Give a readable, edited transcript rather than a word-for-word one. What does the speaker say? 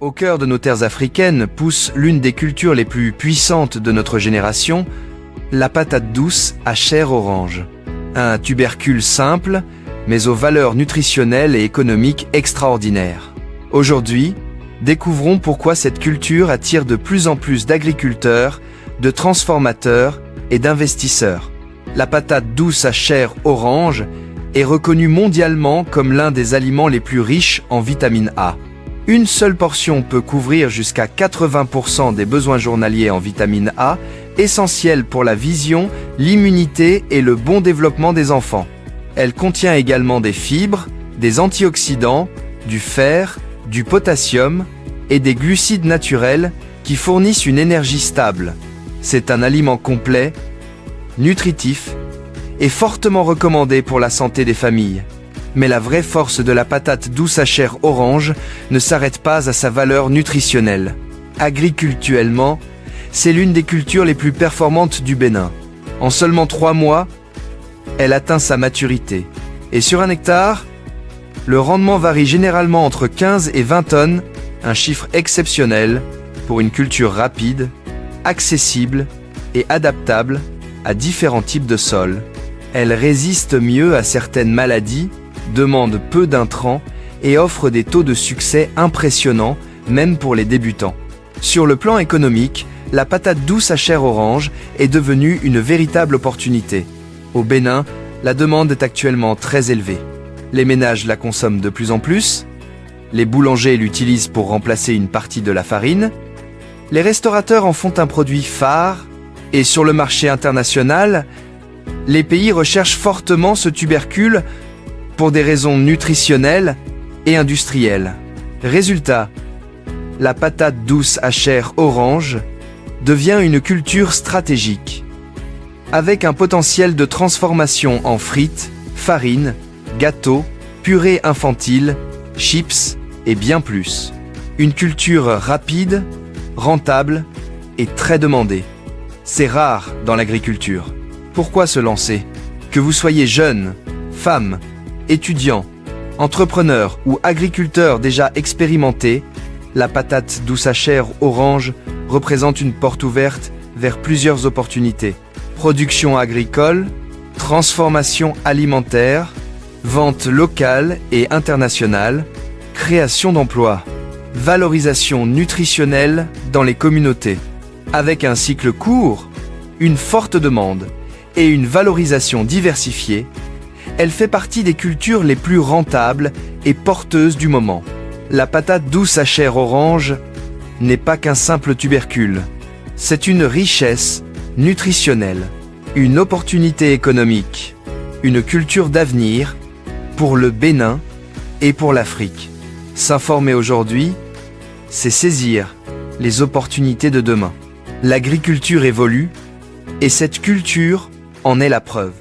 Au cœur de nos terres africaines pousse l'une des cultures les plus puissantes de notre génération, la patate douce à chair orange. Un tubercule simple, mais aux valeurs nutritionnelles et économiques extraordinaires. Aujourd'hui, découvrons pourquoi cette culture attire de plus en plus d'agriculteurs, de transformateurs et d'investisseurs. La patate douce à chair orange est reconnue mondialement comme l'un des aliments les plus riches en vitamine A. Une seule portion peut couvrir jusqu'à 80% des besoins journaliers en vitamine A, essentielle pour la vision, l'immunité et le bon développement des enfants. Elle contient également des fibres, des antioxydants, du fer, du potassium et des glucides naturels qui fournissent une énergie stable. C'est un aliment complet, nutritif et fortement recommandé pour la santé des familles. Mais la vraie force de la patate douce à chair orange ne s'arrête pas à sa valeur nutritionnelle. Agriculturellement, c'est l'une des cultures les plus performantes du Bénin. En seulement 3 mois, elle atteint sa maturité. Et sur un hectare, le rendement varie généralement entre 15 et 20 tonnes, un chiffre exceptionnel pour une culture rapide, accessible et adaptable à différents types de sols. Elle résiste mieux à certaines maladies, demande peu d'intrants et offre des taux de succès impressionnants, même pour les débutants. Sur le plan économique, la patate douce à chair orange est devenue une véritable opportunité. Au Bénin, la demande est actuellement très élevée. Les ménages la consomment de plus en plus, les boulangers l'utilisent pour remplacer une partie de la farine, les restaurateurs en font un produit phare, et sur le marché international, les pays recherchent fortement ce tubercule pour des raisons nutritionnelles et industrielles. Résultat, la patate douce à chair orange devient une culture stratégique, avec un potentiel de transformation en frites, farines, gâteaux, purées infantiles, chips et bien plus. Une culture rapide, rentable et très demandée. C'est rare dans l'agriculture. Pourquoi se lancer? Que vous soyez jeune, femme, étudiant, entrepreneur ou agriculteur déjà expérimenté, la patate douce à chair orange représente une porte ouverte vers plusieurs opportunités. Production agricole, transformation alimentaire, vente locale et internationale, création d'emplois, valorisation nutritionnelle dans les communautés. Avec un cycle court, une forte demande et une valorisation diversifiée, elle fait partie des cultures les plus rentables et porteuses du moment. La patate douce à chair orange n'est pas qu'un simple tubercule. C'est une richesse nutritionnelle, une opportunité économique, une culture d'avenir pour le Bénin et pour l'Afrique. S'informer aujourd'hui, c'est saisir les opportunités de demain. L'agriculture évolue et cette culture en est la preuve.